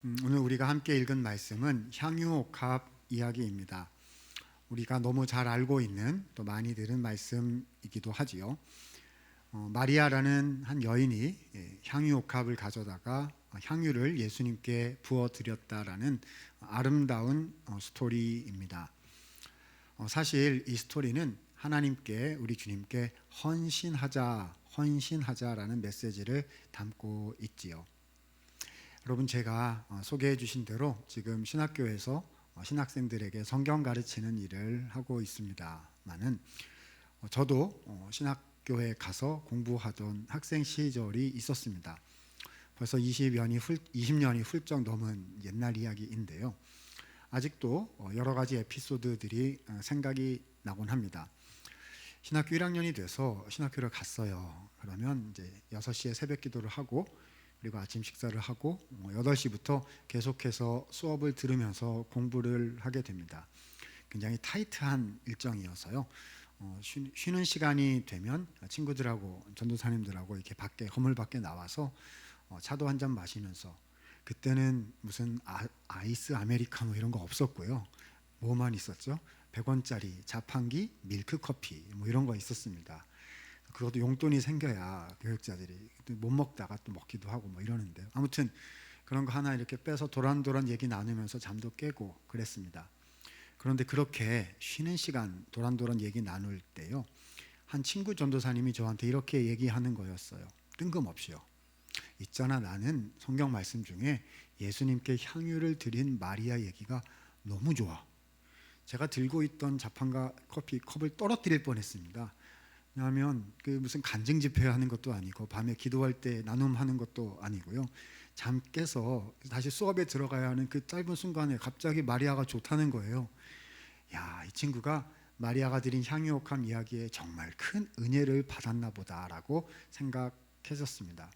오늘 우리가 함께 읽은 말씀은 향유옥합 이야기입니다. 우리가 너무 잘 알고 있는 또 많이 들은 말씀이기도 하지요. 마리아라는 한 여인이 향유옥합을 가져다가 향유를 예수님께 부어드렸다라는 아름다운 스토리입니다. 사실 이 스토리는 하나님께, 우리 주님께 헌신하자라는 메시지를 담고 있지요. 여러분, 제가 소개해 주신 대로 지금 신학교에서 신학생들에게 성경 가르치는 일을 하고 있습니다만은 저도 신학교에 가서 공부하던 학생 시절이 있었습니다. 벌써 20년이 훌쩍 넘은 옛날 이야기인데요. 아직도 여러 가지 에피소드들이 생각이 나곤 합니다. 신학교 1학년이 돼서 신학교를 갔어요. 그러면 이제 6시에 새벽 기도를 하고 그리고 아침 식사를 하고 8시부터 계속해서 수업을 들으면서 공부를 하게 됩니다. 굉장히 타이트한 일정이어서요. 쉬는 시간이 되면 친구들하고 전도사님들하고 이렇게 밖에 건물 밖에 나와서 차도 한 잔 마시면서, 그때는 무슨 아이스 아메리카노 이런 거 없었고요. 뭐만 있었죠? 100원짜리 자판기 밀크 커피 뭐 이런 거 있었습니다. 그것도 용돈이 생겨야 교육자들이 못 먹다가 또 먹기도 하고 뭐 이러는데요. 아무튼 그런 거 하나 이렇게 빼서 도란도란 얘기 나누면서 잠도 깨고 그랬습니다. 그런데 그렇게 쉬는 시간 도란도란 얘기 나눌 때요, 한 친구 전도사님이 저한테 이렇게 얘기하는 거였어요. 뜬금없이요. 있잖아, 나는 성경 말씀 중에 예수님께 향유를 드린 마리아 얘기가 너무 좋아. 제가 들고 있던 자판가 커피 컵을 떨어뜨릴 뻔했습니다. 왜냐하면 무슨 간증 집회하는 것도 아니고 밤에 기도할 때 나눔하는 것도 아니고요. 잠 깨서 다시 수업에 들어가야 하는 그 짧은 순간에 갑자기 마리아가 좋다는 거예요. 야, 이 친구가 마리아가 드린 향유옥합 이야기에 정말 큰 은혜를 받았나 보다라고 생각했었습니다.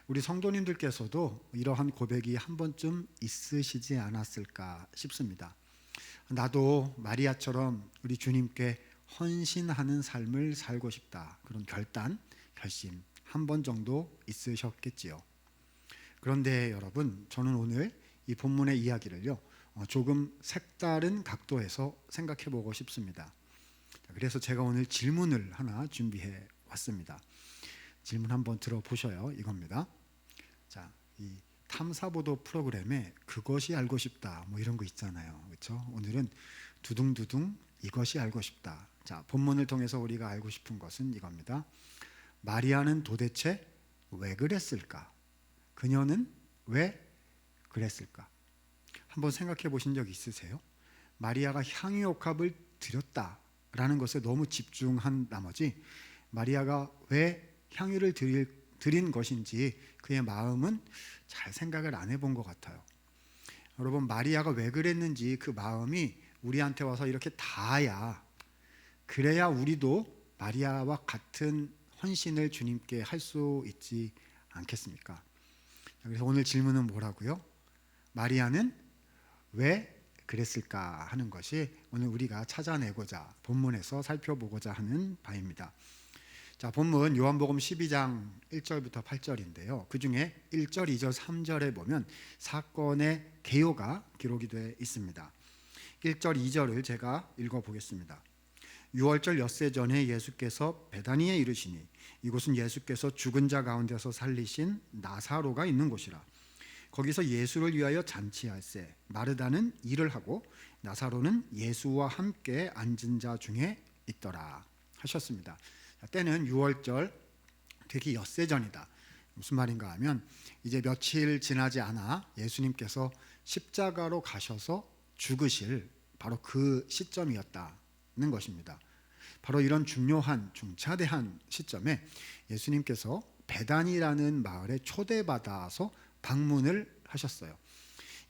우리 성도님들께서도 이러한 고백이 한 번쯤 있으시지 않았을까 싶습니다. 나도 마리아처럼 우리 주님께 헌신하는 삶을 살고 싶다, 그런 결심 한 번 정도 있으셨겠지요. 그런데 여러분, 저는 오늘 이 본문의 이야기를요 조금 색다른 각도에서 생각해 보고 싶습니다. 그래서 제가 오늘 질문을 하나 준비해 왔습니다. 질문 한번 들어보셔요. 이겁니다. 자, 이 탐사보도 프로그램에 그것이 알고 싶다 뭐 이런 거 있잖아요. 그렇죠? 오늘은 두둥두둥 이것이 알고 싶다. 자, 본문을 통해서 우리가 알고 싶은 것은 이겁니다. 마리아는 도대체 왜 그랬을까? 그녀는 왜 그랬을까? 한번 생각해 보신 적 있으세요? 마리아가 향유옥합을 드렸다라는 것에 너무 집중한 나머지 마리아가 왜 향유를 드린 것인지 그의 마음은 잘 생각을 안 해본 것 같아요. 여러분, 마리아가 왜 그랬는지 그 마음이 우리한테 와서 이렇게 닿아야, 그래야 우리도 마리아와 같은 헌신을 주님께 할 수 있지 않겠습니까? 그래서 오늘 질문은 뭐라고요? 마리아는 왜 그랬을까 하는 것이 오늘 우리가 찾아내고자, 본문에서 살펴보고자 하는 바입니다. 자, 본문 요한복음 12장 1절부터 8절인데요. 그 중에 1절, 2절, 3절에 보면 사건의 개요가 기록이 되어 있습니다. 1절, 2절을 제가 읽어보겠습니다. 6월절 엿새 전에 예수께서 베다니에 이르시니 이곳은 예수께서 죽은 자 가운데서 살리신 나사로가 있는 곳이라. 거기서 예수를 위하여 잔치할세 마르다는 일을 하고 나사로는 예수와 함께 앉은 자 중에 있더라 하셨습니다. 때는 6월절 되게 엿새 전이다. 무슨 말인가 하면 이제 며칠 지나지 않아 예수님께서 십자가로 가셔서 죽으실 바로 그 시점이었다는 것입니다. 바로 이런 중요한 중차대한 시점에 예수님께서 베다니라는 마을에 초대받아서 방문을 하셨어요.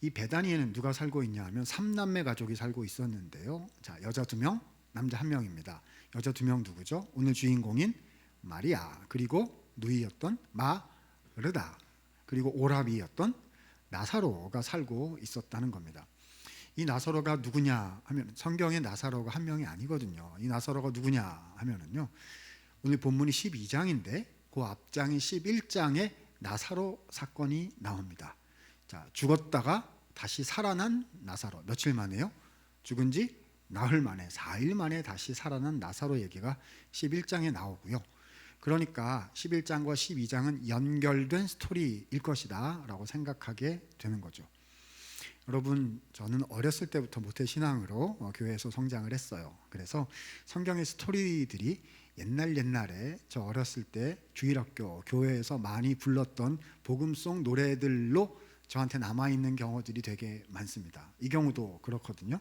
이 베다니에는 누가 살고 있냐 하면 3남매 가족이 살고 있었는데요. 자, 여자 2명, 남자 1명입니다. 여자 2명 누구죠? 오늘 주인공인 마리아, 그리고 누이였던 마르다, 그리고 오라비였던 나사로가 살고 있었다는 겁니다. 이 나사로가 누구냐 하면 성경에 나사로가 한 명이 아니거든요. 이 나사로가 누구냐 하면은요, 오늘 본문이 12장인데 그 앞장인 11장에 나사로 사건이 나옵니다. 자, 죽었다가 다시 살아난 나사로, 며칠 만에요? 죽은 지 나흘 만에, 4일 만에 다시 살아난 나사로 얘기가 11장에 나오고요. 그러니까 11장과 12장은 연결된 스토리일 것이다 라고 생각하게 되는 거죠. 여러분, 저는 어렸을 때부터 모태신앙으로 교회에서 성장을 했어요. 그래서 성경의 스토리들이 옛날에 저 어렸을 때 주일학교, 교회에서 많이 불렀던 복음송 노래들로 저한테 남아있는 경우들이 되게 많습니다. 이 경우도 그렇거든요.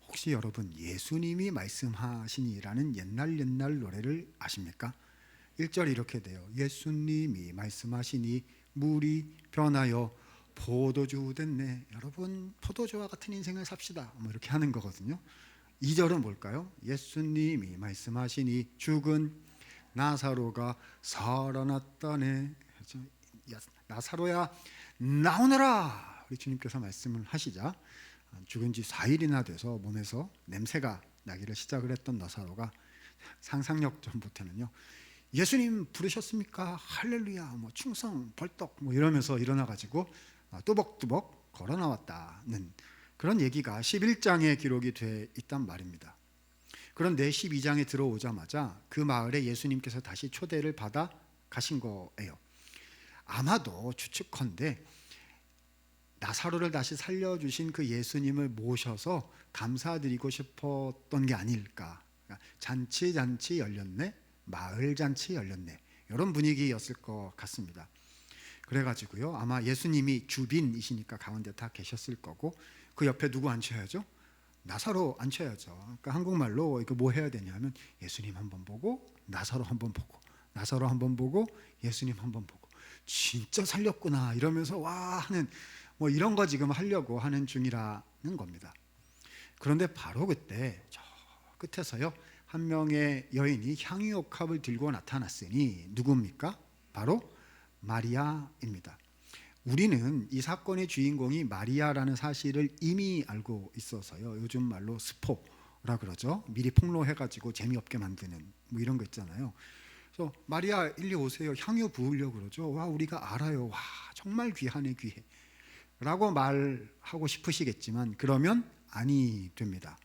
혹시 여러분 예수님이 말씀하시니라는 옛날 노래를 아십니까? 1절이 이렇게 돼요. 예수님이 말씀하시니 물이 변하여 포도주 됐네. 여러분 포도주와 같은 인생을 삽시다. 뭐 이렇게 하는 거거든요. 2절은 뭘까요? 예수님이 말씀하시니 죽은 나사로가 살아났다네. 나사로야 나오너라. 우리 주님께서 말씀을 하시자 죽은 지 4일이나 돼서 몸에서 냄새가 나기를 시작을 했던 나사로가 상상력 좀 못하면요, 예수님 부르셨습니까? 할렐루야, 뭐 충성 벌떡 뭐 이러면서 일어나가지고 뚜벅뚜벅 걸어 나왔다는 그런 얘기가 11장에 기록이 돼 있단 말입니다. 그런데 12장에 들어오자마자 그 마을에 예수님께서 다시 초대를 받아 가신 거예요. 아마도 추측컨대 나사로를 다시 살려주신 그 예수님을 모셔서 감사드리고 싶었던 게 아닐까. 잔치 열렸네, 마을 잔치 열렸네, 이런 분위기였을 것 같습니다. 그래가지고요, 아마 예수님이 주빈이시니까 가운데 다 계셨을 거고, 그 옆에 누구 앉혀야죠? 나사로 앉혀야죠. 그러니까 한국말로 이거 뭐 해야 되냐면 예수님 한번 보고 나사로 한번 보고, 나사로 한번 보고 예수님 한번 보고, 진짜 살렸구나 이러면서 와 하는, 뭐 이런 거 지금 하려고 하는 중이라는 겁니다. 그런데 바로 그때 저 끝에서요, 한 명의 여인이 향유옥합을 들고 나타났으니 누굽니까? 바로 마리아입니다. 우리는 이 사건의 주인공이 마리아라는 사실을 이미 알고 있어서요, 요즘 말로 스포라 그러죠. 미리 폭로해가지고 재미없게 만드는 뭐 이런 거 있잖아요. 그래서 마리아 일리 오세요, 향유 부으려고 그러죠. 와, 우리가 알아요. 와, 정말 귀하네, 귀해 라고 말하고 싶으시겠지만 그러면 아니 됩니다.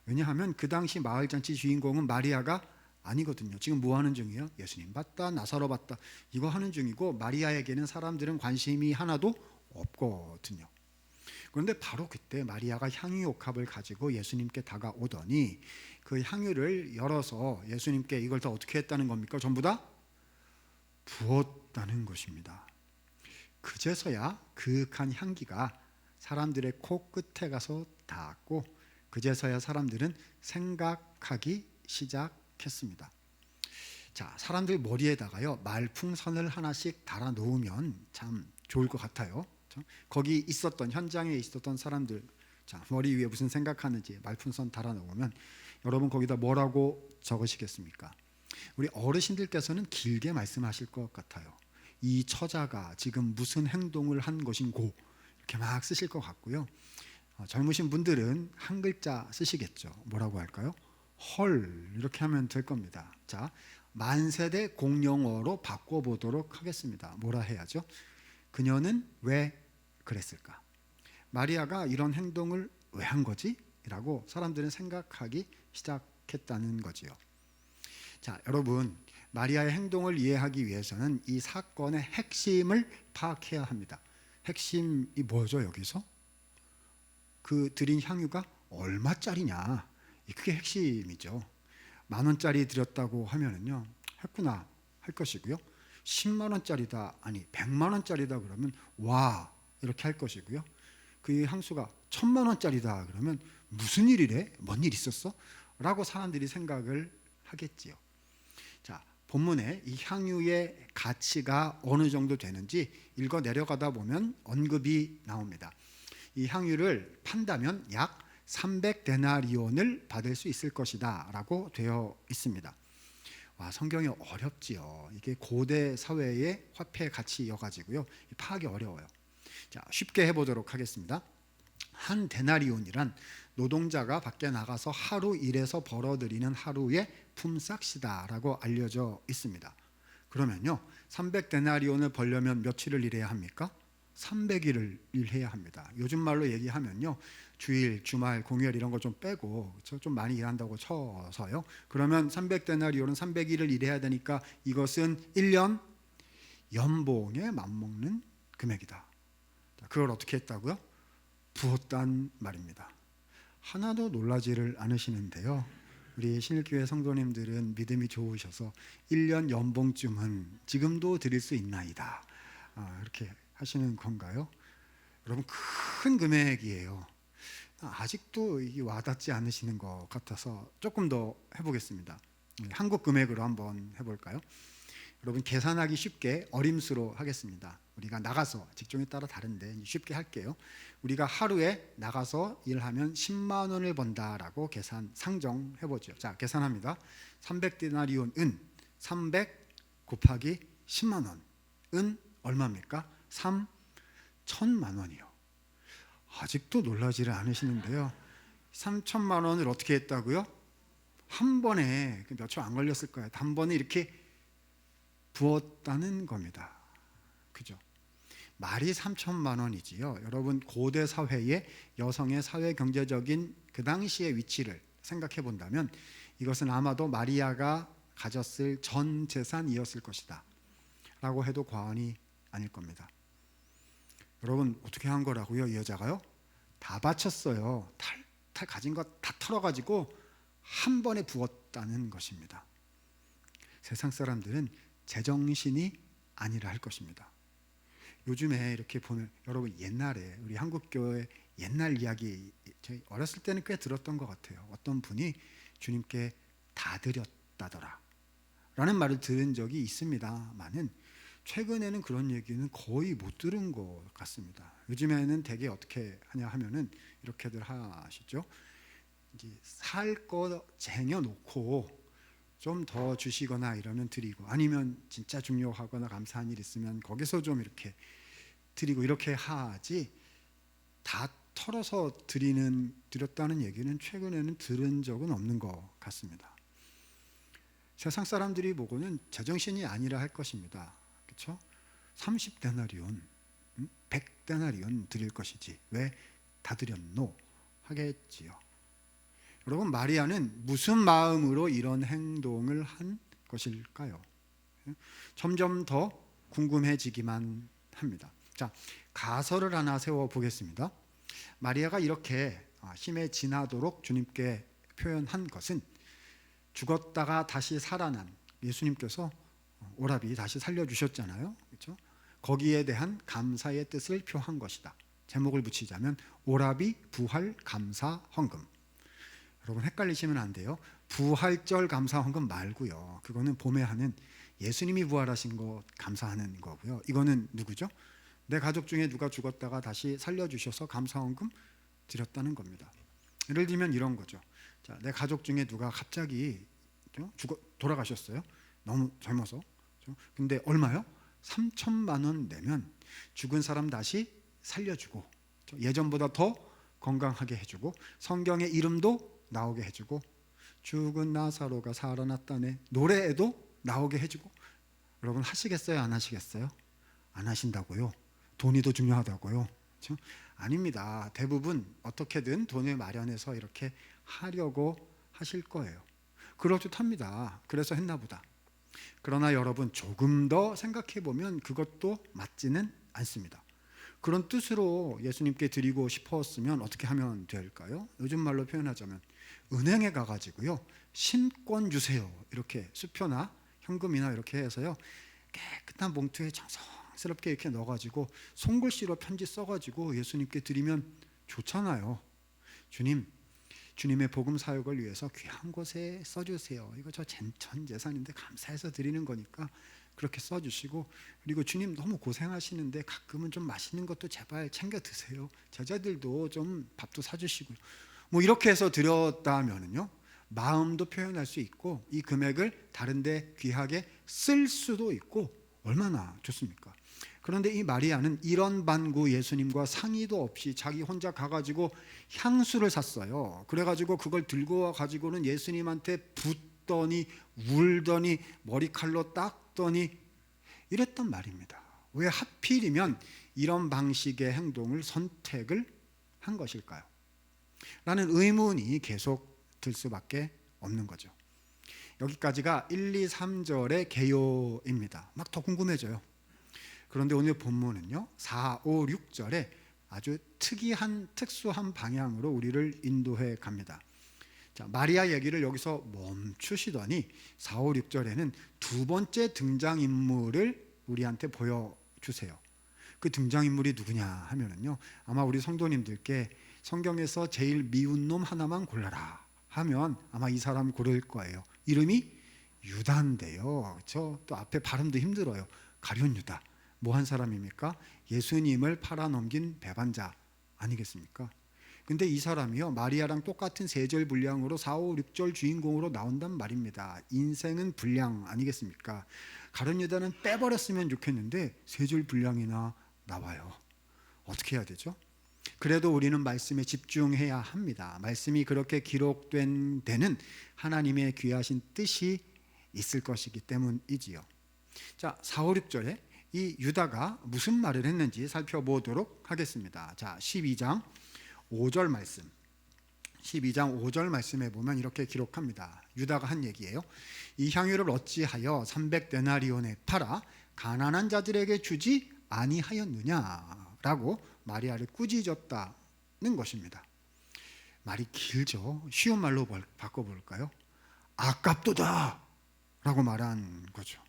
왜냐하면 그 당시 마을잔치 주인공은 마리아가 아니거든요. 지금 뭐 하는 중이에요? 예수님 봤다, 나사로 봤다, 이거 하는 중이고, 마리아에게는 사람들은 관심이 하나도 없거든요. 그런데 바로 그때 마리아가 향유옥합을 가지고 예수님께 다가오더니 그 향유를 열어서 예수님께 이걸 다 어떻게 했다는 겁니까? 전부 다 부었다는 것입니다. 그제서야 그윽한 향기가 사람들의 코끝에 가서 닿았고, 그제서야 사람들은 생각하기 시작했습니다. 자, 사람들 머리에다가요 말풍선을 하나씩 달아 놓으면 참 좋을 것 같아요. 거기 있었던, 현장에 있었던 사람들, 자, 머리 위에 무슨 생각하는지 말풍선 달아 놓으면 여러분 거기다 뭐라고 적으시겠습니까? 우리 어르신들께서는 길게 말씀하실 것 같아요. 이 처자가 지금 무슨 행동을 한 것인고 이렇게 막 쓰실 것 같고요. 젊으신 분들은 한 글자 쓰시겠죠. 뭐라고 할까요? 헐, 이렇게 하면 될 겁니다. 자, 만세대 공용어로 바꿔보도록 하겠습니다. 뭐라 해야죠? 그녀는 왜 그랬을까? 마리아가 이런 행동을 왜 한 거지? 라고 사람들은 생각하기 시작했다는 거지요. 자, 여러분, 마리아의 행동을 이해하기 위해서는 이 사건의 핵심을 파악해야 합니다. 핵심이 뭐죠? 여기서 그 드린 향유가 얼마짜리냐, 그게 핵심이죠. 10,000원짜리 드렸다고 하면은요, 했구나 할 것이고요. 10만 원짜리다, 아니 100만 원짜리다 그러면 와 이렇게 할 것이고요. 그 향수가 1,000만 원짜리다 그러면 무슨 일이래? 뭔 일 있었어? 라고 사람들이 생각을 하겠지요. 자, 본문에 이 향유의 가치가 어느 정도 되는지 읽어 내려가다 보면 언급이 나옵니다. 이 향유를 판다면 약 300데나리온을 받을 수 있을 것이다 라고 되어 있습니다. 와, 성경이 어렵지요. 이게 고대 사회의 화폐 가치여가지고요, 파악이 어려워요. 자, 쉽게 해보도록 하겠습니다. 한 데나리온이란 노동자가 밖에 나가서 하루 일해서 벌어들이는 하루의 품삯이다라고 알려져 있습니다. 그러면요, 300데나리온을 벌려면 며칠을 일해야 합니까? 300일을 일해야 합니다. 요즘 말로 얘기하면요, 주일, 주말, 공휴일 이런 거 좀 빼고 좀 많이 일한다고 쳐서요. 그러면 300데나리온은 300일을 일해야 되니까 이것은 1년 연봉에 맞먹는 금액이다. 그걸 어떻게 했다고요? 부었단 말입니다. 하나도 놀라지를 않으시는데요. 우리 신일교회 성도님들은 믿음이 좋으셔서 1년 연봉쯤은 지금도 드릴 수 있나이다. 이렇게 하시는 건가요? 여러분, 큰 금액이에요. 아직도 이게 와닿지 않으시는 것 같아서 조금 더 해보겠습니다. 한국 금액으로 한번 해볼까요? 여러분, 계산하기 쉽게 어림수로 하겠습니다. 우리가 나가서, 직종에 따라 다른데 쉽게 할게요. 우리가 하루에 나가서 일하면 10만 원을 번다라고 상정해보죠. 자, 계산합니다. 300데나리온 은 300 곱하기 10만 원 은 얼마입니까? 3,000만 원이요. 아직도 놀라지를 않으시는데요. 3,000만 원을 어떻게 했다고요? 한 번에, 몇 초 안 걸렸을 거예요. 한 번에 이렇게 부었다는 겁니다. 그죠? 말이 3,000만 원이지요. 여러분, 고대 사회의 여성의 사회 경제적인 그 당시의 위치를 생각해 본다면 이것은 아마도 마리아가 가졌을 전 재산이었을 것이다 라고 해도 과언이 아닐 겁니다. 여러분, 어떻게 한 거라고요? 이 여자가요? 다 바쳤어요. 탈 가진 거 다 털어가지고 한 번에 부었다는 것입니다. 세상 사람들은 제정신이 아니라 할 것입니다. 요즘에 이렇게 보면, 여러분, 옛날에 우리 한국교회 옛날 이야기, 저희 어렸을 때는 꽤 들었던 것 같아요. 어떤 분이 주님께 다 드렸다더라 라는 말을 들은 적이 있습니다만은 최근에는 그런 얘기는 거의 못 들은 것 같습니다. 요즘에는 되게 어떻게 하냐 하면은 이렇게들 하시죠. 이제 살 거 쟁여놓고 좀 더 주시거나 이러면 드리고, 아니면 진짜 중요하거나 감사한 일 있으면 거기서 좀 이렇게 드리고, 이렇게 하지 다 털어서 드렸다는 얘기는 최근에는 들은 적은 없는 것 같습니다. 세상 사람들이 보고는 제정신이 아니라 할 것입니다. 그렇죠? 30데나리온, 100데나리온 드릴 것이지 왜 다 드렸노? 하겠지요. 여러분, 마리아는 무슨 마음으로 이런 행동을 한 것일까요? 점점 더 궁금해지기만 합니다. 자, 가설을 하나 세워 보겠습니다. 마리아가 이렇게 힘에 지나도록 주님께 표현한 것은 죽었다가 다시 살아난 예수님께서 오라비 다시 살려주셨잖아요. 그렇죠? 거기에 대한 감사의 뜻을 표한 것이다. 제목을 붙이자면 오라비 부활 감사 헌금. 여러분, 헷갈리시면 안 돼요. 부활절 감사 헌금 말고요. 그거는 봄에 하는 예수님이 부활하신 거 감사하는 거고요. 이거는 누구죠? 내 가족 중에 누가 죽었다가 다시 살려주셔서 감사 헌금 드렸다는 겁니다. 예를 들면 이런 거죠. 자, 내 가족 중에 누가 갑자기 돌아가셨어요. 너무 젊어서. 근데 얼마요? 3,000만 원 내면 죽은 사람 다시 살려주고, 예전보다 더 건강하게 해주고, 성경의 이름도 나오게 해주고, 죽은 나사로가 살아났다네 노래에도 나오게 해주고. 여러분, 하시겠어요? 안 하시겠어요? 안 하신다고요? 돈이 더 중요하다고요? 그렇죠? 아닙니다. 대부분 어떻게든 돈을 마련해서 이렇게 하려고 하실 거예요. 그럴듯합니다. 그래서 했나 보다. 그러나 여러분, 조금 더 생각해 보면 그것도 맞지는 않습니다. 그런 뜻으로 예수님께 드리고 싶었으면 어떻게 하면 될까요? 요즘 말로 표현하자면 은행에 가가지고요, 신권 주세요 이렇게 수표나 현금이나 이렇게 해서요, 깨끗한 봉투에 정성스럽게 이렇게 넣어가지고 손글씨로 편지 써가지고 예수님께 드리면 좋잖아요. 주님의 복음 사역을 위해서 귀한 곳에 써주세요. 이거 저 전 재산인데 감사해서 드리는 거니까 그렇게 써주시고, 그리고 주님 너무 고생하시는데 가끔은 좀 맛있는 것도 제발 챙겨 드세요. 제자들도 좀 밥도 사주시고, 뭐 이렇게 해서 드렸다면은요, 마음도 표현할 수 있고 이 금액을 다른데 귀하게 쓸 수도 있고 얼마나 좋습니까? 그런데 이 마리아는 이런 반구 예수님과 상의도 없이 자기 혼자 가가지고 향수를 샀어요. 그래가지고 그걸 들고 와가지고는 예수님한테 붓더니 울더니 머리칼로 닦더니 이랬단 말입니다. 왜 하필이면 이런 방식의 행동을 선택을 한 것일까요? 라는 의문이 계속 들 수밖에 없는 거죠. 여기까지가 1, 2, 3절의 개요입니다. 막 더 궁금해져요. 그런데 오늘 본문은요 4, 5, 6절에 아주 특수한 방향으로 우리를 인도해 갑니다. 자, 마리아 얘기를 여기서 멈추시더니 4, 5, 6절에는 두 번째 등장인물을 우리한테 보여주세요. 그 등장인물이 누구냐 하면은요, 아마 우리 성도님들께 성경에서 제일 미운 놈 하나만 골라라 하면 아마 이 사람 고를 거예요. 이름이 유다인데요. 또 앞에 발음도 힘들어요. 가룟 유다. 뭐 한 사람입니까? 예수님을 팔아넘긴 배반자 아니겠습니까? 근데 이 사람이요 마리아랑 똑같은 세절 분량으로 4, 5, 6절 주인공으로 나온단 말입니다. 인생은 분량 아니겠습니까? 가룟 유다는 빼버렸으면 좋겠는데 세절 분량이나 나와요. 어떻게 해야 되죠? 그래도 우리는 말씀에 집중해야 합니다. 말씀이 그렇게 기록된 데는 하나님의 귀하신 뜻이 있을 것이기 때문이지요. 자, 4, 5, 6절에 이 유다가 무슨 말을 했는지 살펴보도록 하겠습니다. 자, 12장 5절 말씀. 12장 5절 말씀에 보면 이렇게 기록합니다. 유다가 한 얘기예요. 이 향유를 어찌하여 300데나리온에 팔아 가난한 자들에게 주지 아니하였느냐라고 마리아를 꾸짖었다는 것입니다. 말이 길죠. 쉬운 말로 바꿔볼까요? 아깝도다 라고 말한 거죠.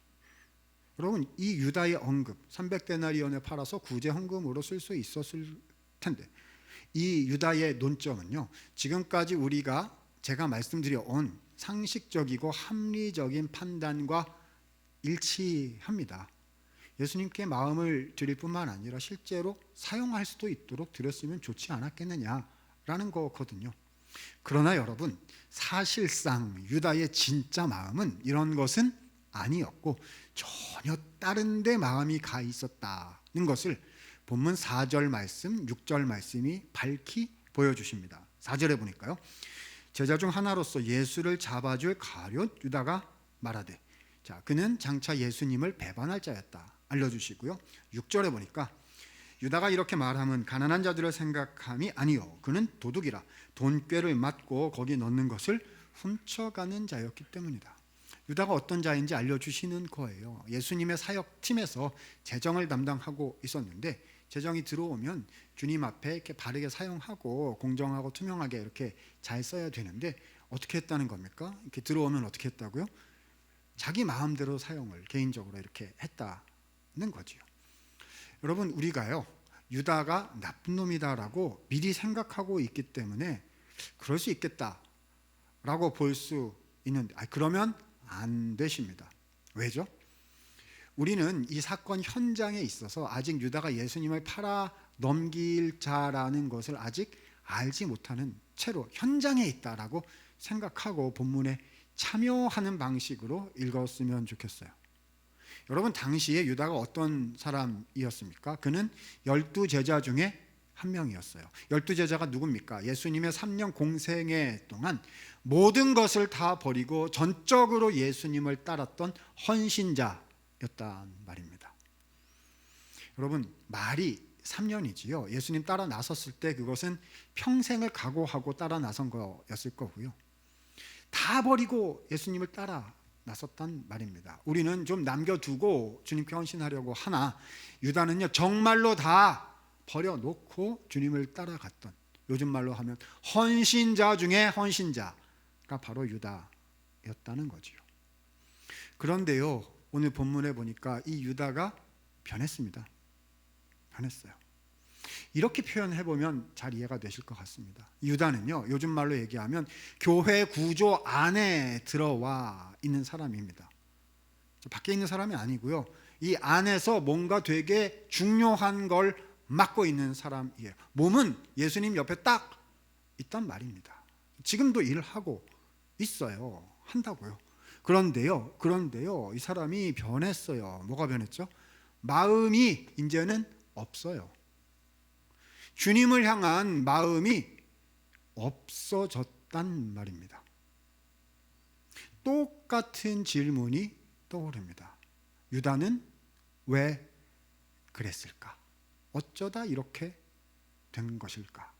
여러분, 이 유다의 언급 300데나리온에 팔아서 구제 헌금으로 쓸 수 있었을 텐데, 이 유다의 논점은요 지금까지 제가 말씀드려온 상식적이고 합리적인 판단과 일치합니다. 예수님께 마음을 드릴 뿐만 아니라 실제로 사용할 수도 있도록 드렸으면 좋지 않았겠느냐라는 거거든요. 그러나 여러분, 사실상 유다의 진짜 마음은 이런 것은 아니었고 전혀 다른 데 마음이 가 있었다는 것을 본문 4절 말씀, 6절 말씀이 밝히 보여주십니다. 4절에 보니까요, 제자 중 하나로서 예수를 잡아줄 가룟 유다가 말하되, 자, 그는 장차 예수님을 배반할 자였다 알려주시고요. 6절에 보니까 유다가 이렇게 말하면 가난한 자들을 생각함이 아니요 그는 도둑이라 돈꾀를 맞고 거기 넣는 것을 훔쳐가는 자였기 때문이다. 유다가 어떤 자인지 알려주시는 거예요. 예수님의 사역팀에서 재정을 담당하고 있었는데 재정이 들어오면 주님 앞에 이렇게 바르게 사용하고 공정하고 투명하게 이렇게 잘 써야 되는데 어떻게 했다는 겁니까? 이렇게 들어오면 어떻게 했다고요? 자기 마음대로 사용을 개인적으로 이렇게 했다는 거지요. 여러분, 우리가요 유다가 나쁜 놈이다라고 미리 생각하고 있기 때문에 그럴 수 있겠다라고 볼 수 있는데, 그러면 안 되십니다. 왜죠? 우리는 이 사건 현장에 있어서 아직 유다가 예수님을 팔아 넘길 자라는 것을 아직 알지 못하는 채로 현장에 있다라고 생각하고 본문에 참여하는 방식으로 읽었으면 좋겠어요. 여러분, 당시에 유다가 어떤 사람이었습니까? 그는 12제자 중에 한 명이었어요. 12제자가 누굽니까? 예수님의 3년 공생애 동안 모든 것을 다 버리고 전적으로 예수님을 따랐던 헌신자였단 말입니다. 여러분, 말이 3년이지요. 예수님 따라 나섰을 때 그것은 평생을 각오하고 따라 나선 거였을 거고요. 다 버리고 예수님을 따라 나섰단 말입니다. 우리는 좀 남겨두고 주님께 헌신하려고 하나, 유다는요 정말로 다 버려놓고 주님을 따라갔던, 요즘 말로 하면 헌신자 중에 헌신자가 바로 유다였다는 거지요. 그런데요 오늘 본문에 보니까 이 유다가 변했습니다. 변했어요. 이렇게 표현해보면 잘 이해가 되실 것 같습니다. 유다는요 요즘 말로 얘기하면 교회 구조 안에 들어와 있는 사람입니다. 밖에 있는 사람이 아니고요, 이 안에서 뭔가 되게 중요한 걸 맡고 있는 사람이에요. 몸은 예수님 옆에 딱 있단 말입니다. 지금도 일하고 있어요. 한다고요. 그런데요 이 사람이 변했어요. 뭐가 변했죠? 마음이 이제는 없어요. 주님을 향한 마음이 없어졌단 말입니다. 똑같은 질문이 떠오릅니다. 유다는 왜 그랬을까? 어쩌다 이렇게 된 것일까?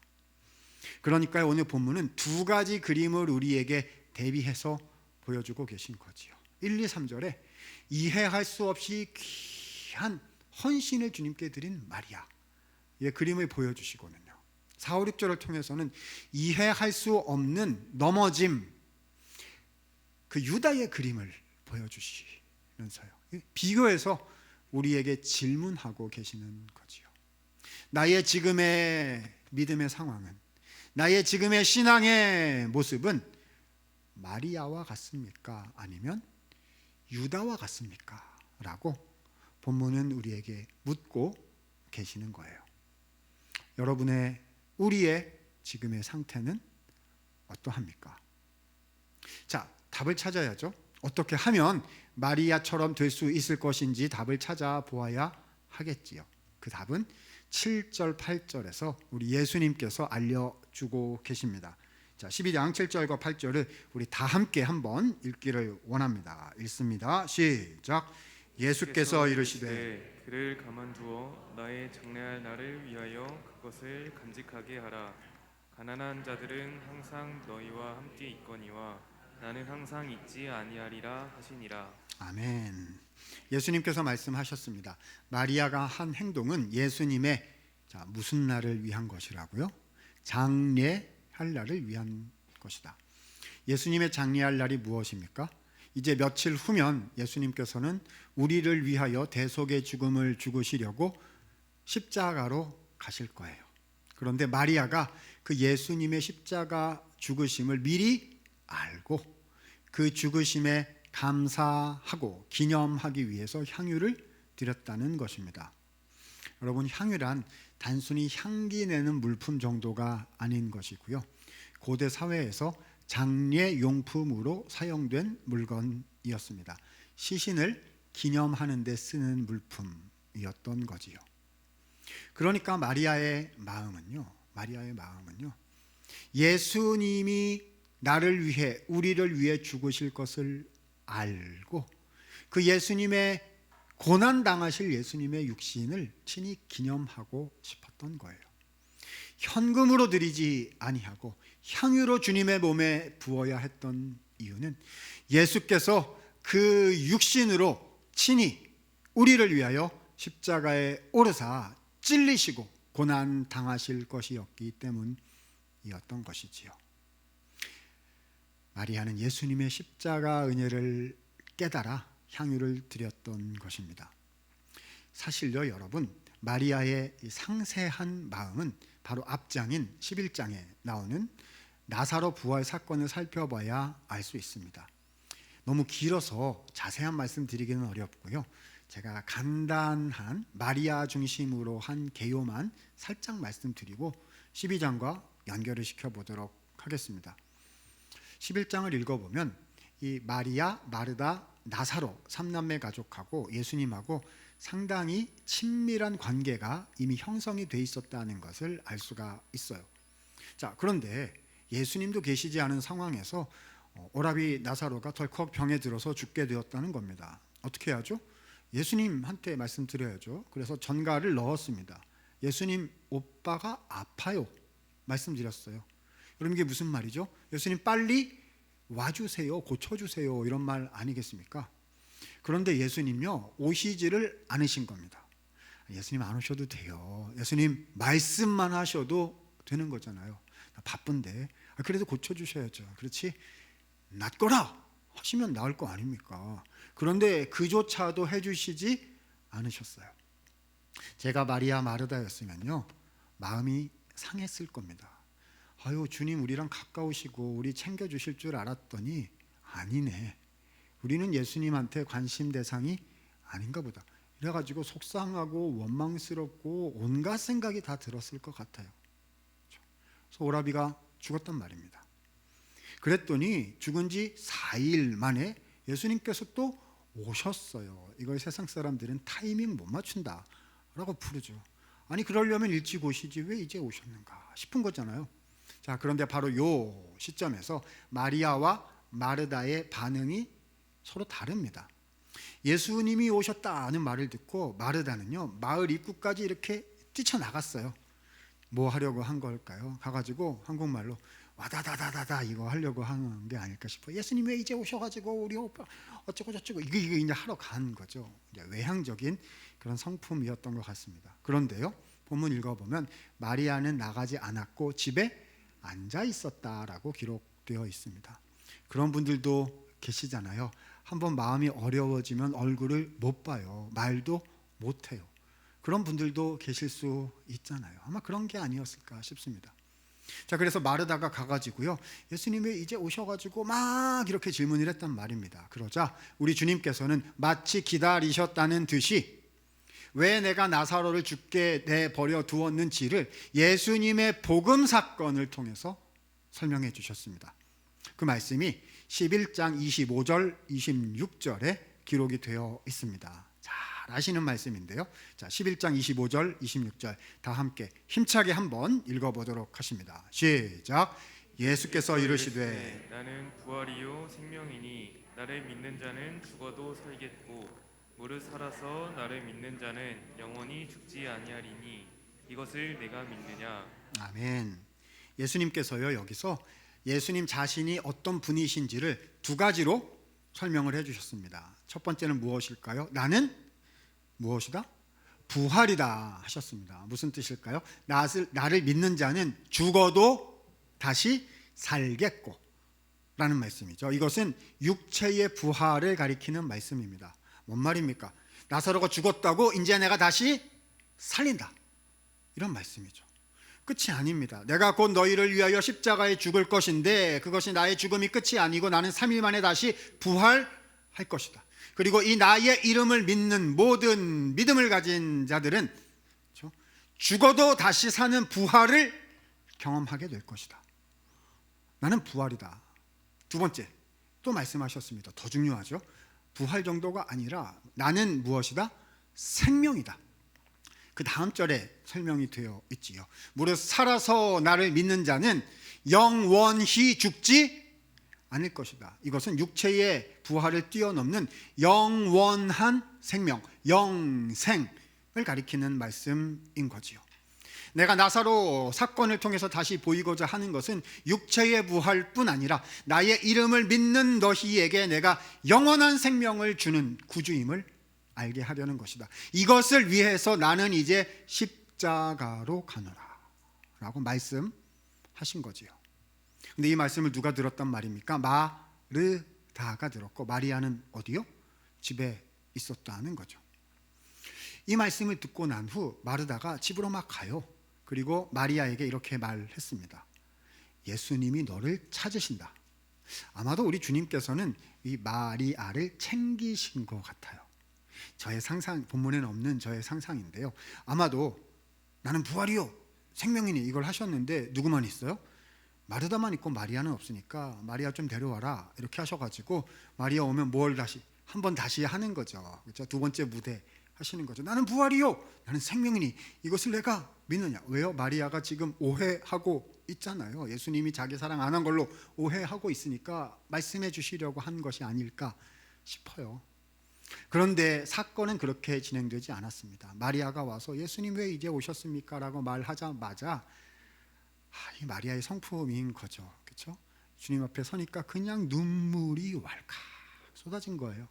그러니까 오늘 본문은 두 가지 그림을 우리에게 대비해서 보여주고 계신 거지요. 1, 2, 3절에 이해할 수 없이 귀한 헌신을 주님께 드린 마리아, 의 그림을 보여주시고는요, 4, 5, 6절을 통해서는 이해할 수 없는 넘어짐, 그 유다의 그림을 보여주시면서요, 비교해서 우리에게 질문하고 계시는 거지요. 나의 지금의 믿음의 상황은, 나의 지금의 신앙의 모습은 마리아와 같습니까? 아니면 유다와 같습니까? 라고 본문은 우리에게 묻고 계시는 거예요. 여러분의, 우리의 지금의 상태는 어떠합니까? 자, 답을 찾아야죠. 어떻게 하면 마리아처럼 될 수 있을 것인지 답을 찾아보아야 하겠지요. 그 답은 7절, 8절에서 우리 예수님께서 알려주고 계십니다. 자, 12장 7절과 8절을 우리 다 함께 한번 읽기를 원합니다. 읽습니다. 시작. 예수께서 이르시되 그를 가만두어 나의 장래할 날을 위하여 그것을 간직하게 하라. 가난한 자들은 항상 너희와 함께 있거니와 나는 항상 있지 아니하리라 하시니라. 아멘. 예수님께서 말씀하셨습니다. 마리아가 한 행동은 예수님의 무슨 날을 위한 것이라고요? 장례할 날을 위한 것이다. 예수님의 장례할 날이 무엇입니까? 이제 며칠 후면 예수님께서는 우리를 위하여 대속의 죽음을 죽으시려고 십자가로 가실 거예요. 그런데 마리아가 그 예수님의 십자가 죽으심을 미리 알고 그 죽으심에 감사하고 기념하기 위해서 향유를 드렸다는 것입니다. 여러분, 향유란 단순히 향기 내는 물품 정도가 아닌 것이고요, 고대 사회에서 장례 용품으로 사용된 물건이었습니다. 시신을 기념하는 데 쓰는 물품이었던 거지요. 그러니까 마리아의 마음은요, 예수님이 나를 위해, 우리를 위해 죽으실 것을 알고 그 예수님의, 고난 당하실 예수님의 육신을 친히 기념하고 싶었던 거예요. 현금으로 드리지 아니하고 향유로 주님의 몸에 부어야 했던 이유는 예수께서 그 육신으로 친히 우리를 위하여 십자가에 오르사 찔리시고 고난 당하실 것이었기 때문이었던 것이지요. 마리아는 예수님의 십자가 은혜를 깨달아 향유를 드렸던 것입니다. 사실요, 여러분, 마리아의 상세한 마음은 바로 앞장인 11장에 나오는 나사로 부활 사건을 살펴봐야 알 수 있습니다. 너무 길어서 자세한 말씀 드리기는 어렵고요, 제가 간단한 마리아 중심으로 한 개요만 살짝 말씀드리고 12장과 연결을 시켜보도록 하겠습니다. 11장을 읽어보면 이 마리아, 마르다, 나사로 3남매 가족하고 예수님하고 상당히 친밀한 관계가 이미 형성이 돼 있었다는 것을 알 수가 있어요. 자, 그런데 예수님도 계시지 않은 상황에서 오라비 나사로가 덜컥 병에 들어서 죽게 되었다는 겁니다. 어떻게 해야죠? 예수님한테 말씀드려야죠. 그래서 전갈을 넣었습니다. 예수님, 오빠가 아파요, 말씀드렸어요. 여러분, 이게 무슨 말이죠? 예수님 빨리 와주세요, 고쳐주세요, 이런 말 아니겠습니까? 그런데 예수님요, 오시지를 않으신 겁니다. 예수님 안 오셔도 돼요, 예수님 말씀만 하셔도 되는 거잖아요. 나 바쁜데. 그래도 고쳐주셔야죠. 그렇지? 낫거라 하시면 나을 거 아닙니까? 그런데 그조차도 해주시지 않으셨어요. 제가 마리아 마르다였으면요, 마음이 상했을 겁니다. 아유, 주님 우리랑 가까우시고 우리 챙겨주실 줄 알았더니 아니네, 우리는 예수님한테 관심 대상이 아닌가 보다, 이래가지고 속상하고 원망스럽고 온갖 생각이 다 들었을 것 같아요. 그래서 오라비가 죽었단 말입니다. 그랬더니 죽은 지 4일 만에 예수님께서 또 오셨어요. 이걸 세상 사람들은 타이밍 못 맞춘다 라고 부르죠. 아니, 그러려면 일찍 오시지 왜 이제 오셨는가 싶은 거잖아요. 자, 그런데 바로 요 시점에서 마리아와 마르다의 반응이 서로 다릅니다. 예수님이 오셨다는 말을 듣고 마르다는요, 마을 입구까지 이렇게 뛰쳐나갔어요. 뭐 하려고 한 걸까요? 가가지고 한국말로 와다다다다다 이거 하려고 하는 게 아닐까 싶어요. 예수님 왜 이제 오셔가지고 우리 오빠 어쩌고 저쩌고 이거 이제 하러 간 거죠. 이제 외향적인 그런 성품이었던 것 같습니다. 그런데요, 본문 읽어보면 마리아는 나가지 않았고 집에 앉아 있었다라고 기록되어 있습니다. 그런 분들도 계시잖아요. 한번 마음이 어려워지면 얼굴을 못 봐요. 말도 못 해요. 그런 분들도 계실 수 있잖아요. 아마 그런 게 아니었을까 싶습니다. 자, 그래서 마르다가 가가지고요, 예수님이 이제 오셔가지고 막 이렇게 질문을 했단 말입니다. 그러자 우리 주님께서는 마치 기다리셨다는 듯이 왜 내가 나사로를 죽게 내버려 두었는지를 예수님의 복음 사건을 통해서 설명해 주셨습니다. 그 말씀이 11장 25절 26절에 기록이 되어 있습니다. 잘 아시는 말씀인데요. 자, 11장 25절 26절 다 함께 힘차게 한번 읽어보도록 하십니다. 시작. 예수께서 이르시되 나는 부활이요 생명이니 나를 믿는 자는 죽어도 살겠고 무릇 살아서 나를 믿는 자는 영원히 죽지 아니하리니 이것을 내가 믿느냐. 아멘. 예수님께서요, 여기서 예수님 자신이 어떤 분이신지를 두 가지로 설명을 해주셨습니다. 첫 번째는 무엇일까요? 나는 무엇이다? 부활이다 하셨습니다. 무슨 뜻일까요? 나를 믿는 자는 죽어도 다시 살겠고 라는 말씀이죠. 이것은 육체의 부활을 가리키는 말씀입니다. 뭔 말입니까? 나사로가 죽었다고 이제 내가 다시 살린다, 이런 말씀이죠. 끝이 아닙니다. 내가 곧 너희를 위하여 십자가에 죽을 것인데 그것이 나의 죽음이 끝이 아니고 나는 3일 만에 다시 부활할 것이다. 그리고 이 나의 이름을 믿는 모든 믿음을 가진 자들은 죽어도 다시 사는 부활을 경험하게 될 것이다. 나는 부활이다. 두 번째 또 말씀하셨습니다. 더 중요하죠. 부활 정도가 아니라 나는 무엇이다? 생명이다. 그 다음 절에 설명이 되어 있지요. 무릇 살아서 나를 믿는 자는 영원히 죽지 않을 것이다. 이것은 육체의 부활을 뛰어넘는 영원한 생명, 영생을 가리키는 말씀인 거지요. 내가 나사로 사건을 통해서 다시 보이고자 하는 것은 육체의 부활뿐 아니라 나의 이름을 믿는 너희에게 내가 영원한 생명을 주는 구주임을 알게 하려는 것이다. 이것을 위해서 나는 이제 십자가로 가노라 라고 말씀하신 거지요. 근데 이 말씀을 누가 들었단 말입니까? 마르다가 들었고 마리아는 어디요? 집에 있었다는 거죠. 이 말씀을 듣고 난 후 마르다가 집으로 막 가요. 그리고 마리아에게 이렇게 말했습니다. 예수님이 너를 찾으신다. 아마도 우리 주님께서는 이 마리아를 챙기신 것 같아요. 저의 상상, 본문에는 없는 저의 상상인데요. 아마도 나는 부활이요 생명이니 이걸 하셨는데 누구만 있어요? 마르다만 있고 마리아는 없으니까 마리아 좀 데려와라 이렇게 하셔가지고 마리아 오면 뭘 한 번 다시 하는 거죠. 그렇죠? 두 번째 무대 하시는 거죠. 나는 부활이요 나는 생명이니 이것을 내가 믿느냐. 왜요? 마리아가 지금 오해하고 있잖아요. 예수님이 자기 사랑 안 한 걸로 오해하고 있으니까 말씀해 주시려고 한 것이 아닐까 싶어요. 그런데 사건은 그렇게 진행되지 않았습니다. 마리아가 와서 예수님 왜 이제 오셨습니까? 라고 말하자마자 이 마리아의 성품인 거죠. 그렇죠? 주님 앞에 서니까 그냥 눈물이 왈칵 쏟아진 거예요.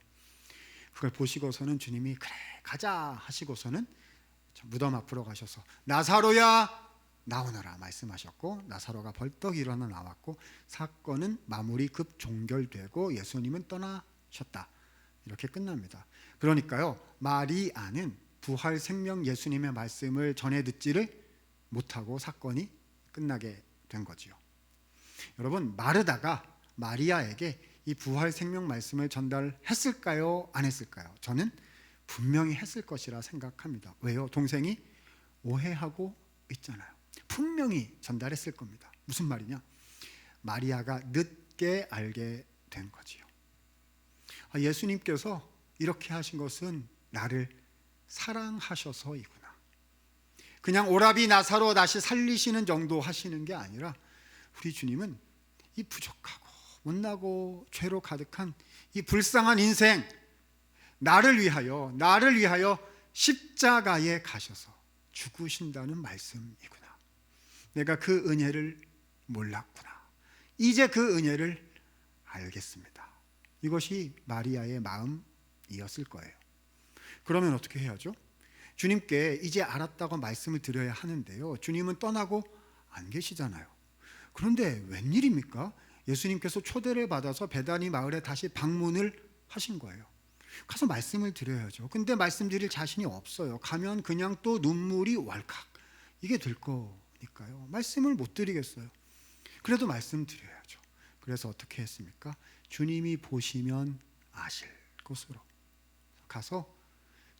그걸 보시고서는 주님이 그래 가자 하시고서는 무덤 앞으로 가셔서 나사로야 나오너라 말씀하셨고 나사로가 벌떡 일어나 나왔고 사건은 마무리 급 종결되고 예수님은 떠나셨다. 이렇게 끝납니다. 그러니까요, 마리아는 부활 생명 예수님의 말씀을 전해 듣지를 못하고 사건이 끝나게 된 거지요. 여러분, 마르다가 마리아에게 이 부활 생명 말씀을 전달했을까요? 안 했을까요? 저는 분명히 했을 것이라 생각합니다. 왜요? 동생이 오해하고 있잖아요. 분명히 전달했을 겁니다. 무슨 말이냐? 마리아가 늦게 알게 된 거지요. 예수님께서 이렇게 하신 것은 나를 사랑하셔서이구나. 그냥 오라비 나사로 다시 살리시는 정도 하시는 게 아니라 우리 주님은 이 부족하고 못나고 죄로 가득한 이 불쌍한 인생 나를 위하여 십자가에 가셔서 죽으신다는 말씀이구나. 내가 그 은혜를 몰랐구나. 이제 그 은혜를 알겠습니다. 이것이 마리아의 마음이었을 거예요. 그러면 어떻게 해야죠? 주님께 이제 알았다고 말씀을 드려야 하는데요, 주님은 떠나고 안 계시잖아요. 그런데 웬일입니까? 예수님께서 초대를 받아서 베다니 마을에 다시 방문을 하신 거예요. 가서 말씀을 드려야죠. 근데 말씀드릴 자신이 없어요. 가면 그냥 또 눈물이 왈칵 이게 될 거니까요. 말씀을 못 드리겠어요. 그래도 말씀드려야죠. 그래서 어떻게 했습니까? 주님이 보시면 아실 곳으로 가서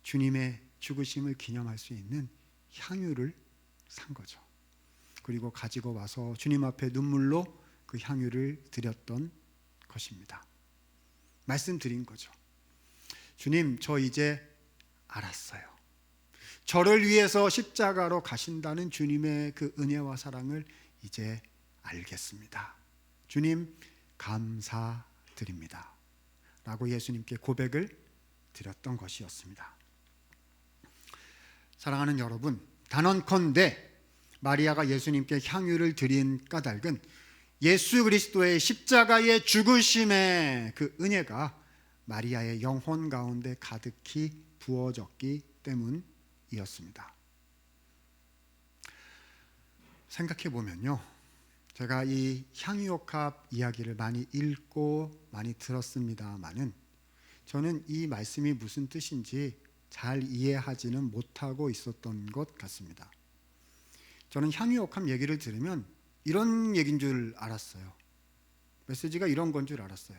주님의 죽으심을 기념할 수 있는 향유를 산 거죠. 그리고 가지고 와서 주님 앞에 눈물로 그 향유를 드렸던 것입니다. 말씀드린 거죠. 주님, 저 이제 알았어요. 저를 위해서 십자가로 가신다는 주님의 그 은혜와 사랑을 이제 알겠습니다. 주님, 감사드립니다. 라고 예수님께 고백을 드렸던 것이었습니다. 사랑하는 여러분, 단언컨대 마리아가 예수님께 향유를 드린 까닭은 예수 그리스도의 십자가의 죽으심의 그 은혜가 마리아의 영혼 가운데 가득히 부어졌기 때문이었습니다. 생각해 보면요, 제가 이 향유옥합 이야기를 많이 읽고 많이 들었습니다마는 저는 이 말씀이 무슨 뜻인지 잘 이해하지는 못하고 있었던 것 같습니다. 저는 향유옥합 얘기를 들으면 이런 얘기인 줄 알았어요. 메시지가 이런 건 줄 알았어요.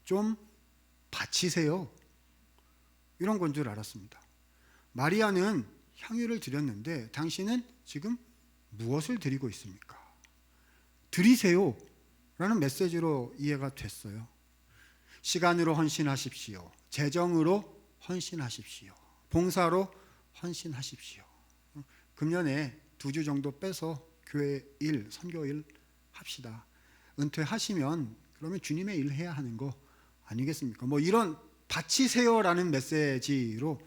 좀 바치세요. 이런 건 줄 알았습니다. 마리아는 향유를 드렸는데 당신은 지금 무엇을 드리고 있습니까? 드리세요 라는 메시지로 이해가 됐어요. 시간으로 헌신하십시오. 재정으로 헌신하십시오. 봉사로 헌신하십시오. 금년에 2주 정도 빼서 교회 일, 선교 일 합시다. 은퇴하시면 그러면 주님의 일 해야 하는 거 아니겠습니까? 뭐 이런 바치세요라는 메시지로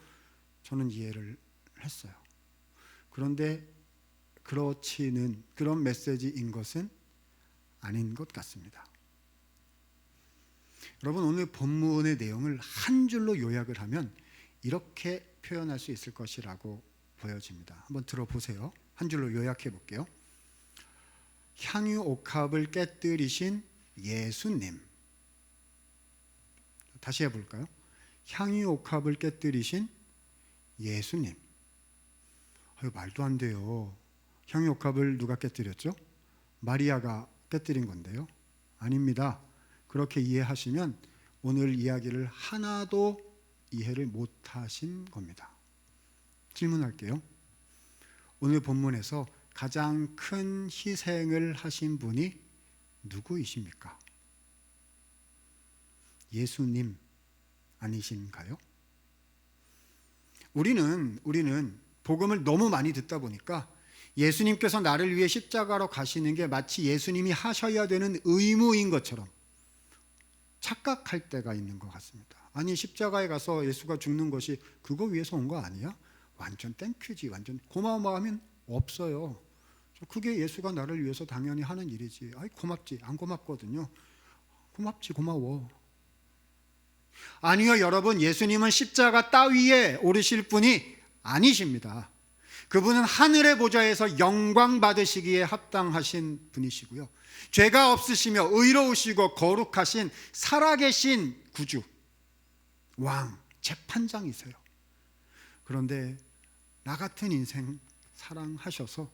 저는 이해를 했어요. 그런데 그렇지는 그런 메시지인 것은 아닌 것 같습니다. 여러분, 오늘 본문의 내용을 한 줄로 요약을 하면 이렇게 표현할 수 있을 것이라고 보여집니다. 한번 들어보세요. 한 줄로 요약해 볼게요. 향유 옥합을 깨뜨리신 예수님. 다시 해볼까요? 향유 옥합을 깨뜨리신 예수님. 말도 안 돼요. 향유 옥합을 누가 깨뜨렸죠? 마리아가 깨뜨린 건데요. 아닙니다. 그렇게 이해하시면 오늘 이야기를 하나도 이해를 못하신 겁니다. 질문할게요. 오늘 본문에서 가장 큰 희생을 하신 분이 누구이십니까? 예수님 아니신가요? 우리는 복음을 너무 많이 듣다 보니까 예수님께서 나를 위해 십자가로 가시는 게 마치 예수님이 하셔야 되는 의무인 것처럼 착각할 때가 있는 것 같습니다. 아니, 십자가에 가서 예수가 죽는 것이 그거 위해서 온 거 아니야? 완전 땡큐지. 완전 고마운 마음은 없어요. 그게 예수가 나를 위해서 당연히 하는 일이지. 아이, 고맙지. 안 고맙거든요. 고맙지, 고마워. 아니요, 여러분, 예수님은 십자가 따위에 오르실 분이 아니십니다. 그분은 하늘의 보좌에서 영광 받으시기에 합당하신 분이시고요, 죄가 없으시며 의로우시고 거룩하신 살아계신 구주, 왕, 재판장이세요. 그런데 나 같은 인생 사랑하셔서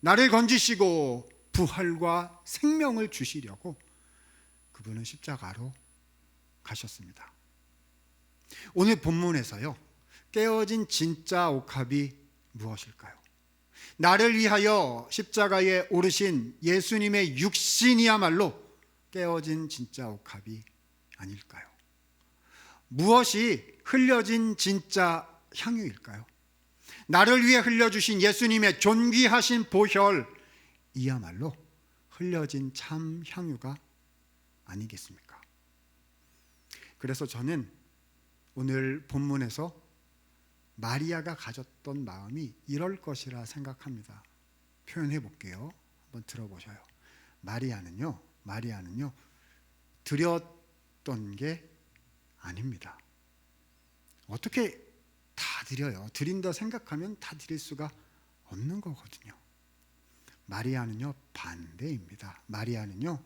나를 건지시고 부활과 생명을 주시려고 그분은 십자가로 가셨습니다. 오늘 본문에서요, 깨어진 진짜 옥합이 무엇일까요? 나를 위하여 십자가에 오르신 예수님의 육신이야말로 깨어진 진짜 옥합이 아닐까요? 무엇이 흘려진 진짜 향유일까요? 나를 위해 흘려주신 예수님의 존귀하신 보혈이야말로 흘려진 참 향유가 아니겠습니까? 그래서 저는 오늘 본문에서 마리아가 가졌던 마음이 이럴 것이라 생각합니다. 표현해 볼게요. 한번 들어보셔요. 마리아는요 드렸던 게 아닙니다. 어떻게 다 드려요? 드린다 생각하면 다 드릴 수가 없는 거거든요. 마리아는요 반대입니다. 마리아는요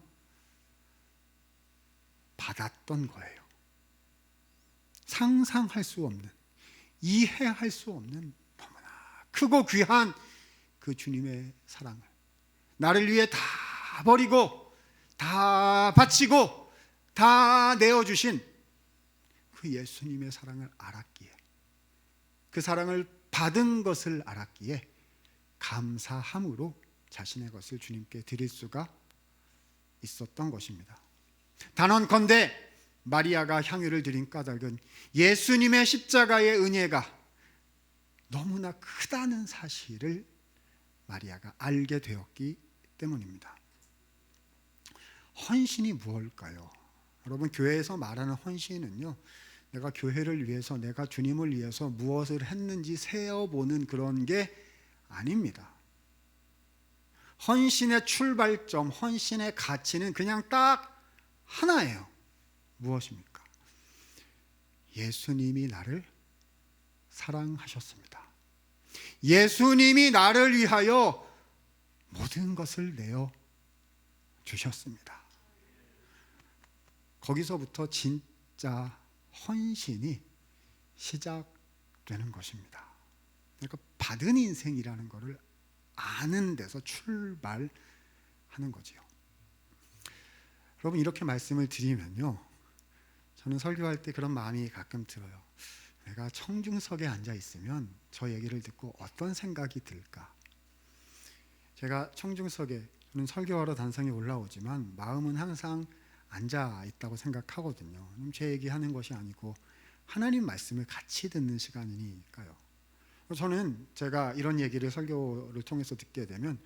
받았던 거예요. 상상할 수 없는, 이해할 수 없는 너무나 크고 귀한 그 주님의 사랑을 나를 위해 다 버리고 다 바치고 다 내어주신 그 예수님의 사랑을 알았기에, 그 사랑을 받은 것을 알았기에 감사함으로 자신의 것을 주님께 드릴 수가 있었던 것입니다. 단언컨대 마리아가 향유를 드린 까닭은 예수님의 십자가의 은혜가 너무나 크다는 사실을 마리아가 알게 되었기 때문입니다. 헌신이 무엇일까요? 여러분, 교회에서 말하는 헌신은요, 내가 교회를 위해서, 내가 주님을 위해서 무엇을 했는지 세어보는 그런 게 아닙니다. 헌신의 출발점, 헌신의 가치는 그냥 딱 하나예요. 무엇입니까? 예수님이 나를 사랑하셨습니다. 예수님이 나를 위하여 모든 것을 내어 주셨습니다. 거기서부터 진짜 헌신이 시작되는 것입니다. 그러니까 받은 인생이라는 것을 아는 데서 출발하는 거지요. 여러분, 이렇게 말씀을 드리면요, 저는 설교할 때 그런 마음이 가끔 들어요. 내가 청중석에 앉아 있으면 저 얘기를 듣고 어떤 생각이 들까? 제가 청중석에, 저는 설교하러 단상에 올라오지만 마음은 항상 앉아 있다고 생각하거든요. 제 얘기하는 것이 아니고 하나님 말씀을 같이 듣는 시간이니까요. 저는 제가 이런 얘기를 설교를 통해서 듣게 되면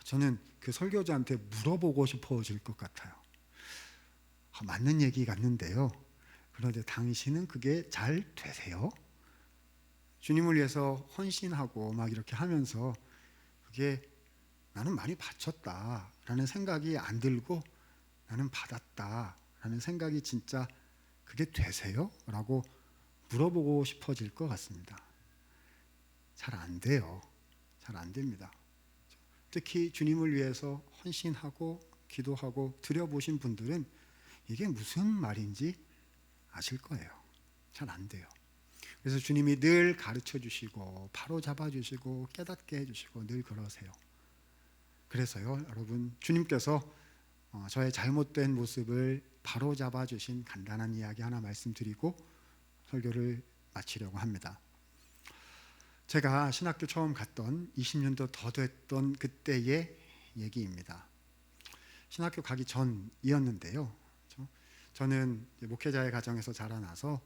저는 그 설교자한테 물어보고 싶어질 것 같아요. 맞는 얘기 같는데요, 그런데 당신은 그게 잘 되세요? 주님을 위해서 헌신하고 막 이렇게 하면서 그게 나는 많이 바쳤다라는 생각이 안 들고 나는 받았다라는 생각이 진짜 그게 되세요? 라고 물어보고 싶어질 것 같습니다. 잘 안 돼요. 잘 안 됩니다. 특히 주님을 위해서 헌신하고 기도하고 드려보신 분들은 이게 무슨 말인지 아실 거예요. 잘 안 돼요. 그래서 주님이 늘 가르쳐 주시고 바로 잡아 주시고 깨닫게 해주시고 늘 그러세요. 그래서요, 여러분, 주님께서 저의 잘못된 모습을 바로 잡아 주신 간단한 이야기 하나 말씀드리고 설교를 마치려고 합니다. 제가 신학교 처음 갔던 20년도 더 됐던 그때의 얘기입니다. 신학교 가기 전이었는데요, 저는 목회자의 가정에서 자라나서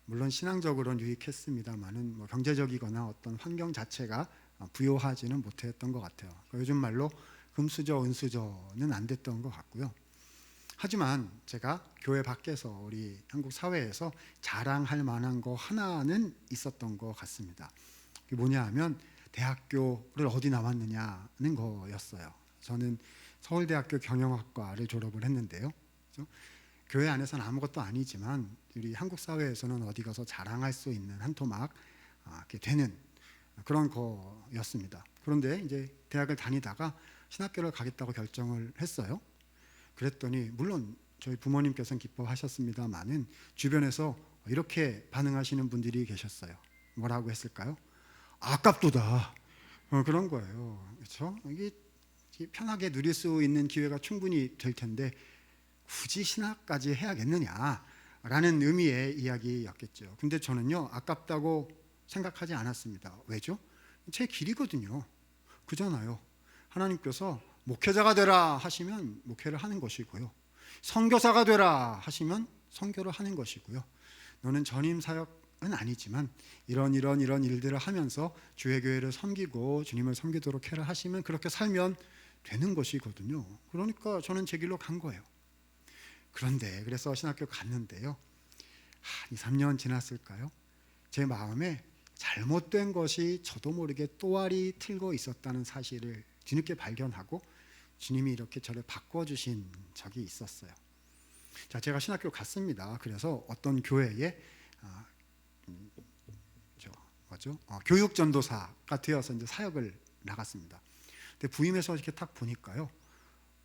물론 신앙적으로는 유익했습니다만은 경제적이거나 어떤 환경 자체가 부요하지는 못했던 것 같아요. 요즘 말로 금수저 은수저는 안 됐던 것 같고요. 하지만 제가 교회 밖에서 우리 한국 사회에서 자랑할 만한 거 하나는 있었던 것 같습니다. 그게 뭐냐 하면 대학교를 어디 나왔느냐는 거였어요. 저는 서울대학교 경영학과를 졸업을 했는데요. 그렇죠? 교회 안에서는 아무것도 아니지만 우리 한국 사회에서는 어디 가서 자랑할 수 있는 한 토막 이렇게 되는 그런 거였습니다. 그런데 이제 대학을 다니다가 신학교를 가겠다고 결정을 했어요. 그랬더니 물론 저희 부모님께서는 기뻐하셨습니다만은 주변에서 이렇게 반응하시는 분들이 계셨어요. 뭐라고 했을까요? 아깝도다. 그런 거예요. 그렇죠? 이게 편하게 누릴 수 있는 기회가 충분히 될 텐데 굳이 신학까지 해야겠느냐라는 의미의 이야기였겠죠. 근데 저는요, 아깝다고 생각하지 않았습니다. 왜죠? 제 길이거든요. 그잖아요. 하나님께서 목회자가 되라 하시면 목회를 하는 것이고요, 선교사가 되라 하시면 선교를 하는 것이고요, 너는 전임 사역은 아니지만 이런 일들을 하면서 주의 교회를 섬기고 주님을 섬기도록 해라 하시면 그렇게 살면 되는 것이거든요. 그러니까 저는 제 길로 간 거예요. 그런데 그래서 신학교 갔는데요, 한 2, 3년 지났을까요? 제 마음에 잘못된 것이 저도 모르게 또아리 틀고 있었다는 사실을 뒤늦게 발견하고 주님이 이렇게 저를 바꿔주신 적이 있었어요. 자, 제가 신학교 갔습니다. 그래서 어떤 교회에 교육전도사가 되어서 이제 사역을 나갔습니다. 근데 부임해서 이렇게 딱 보니까요,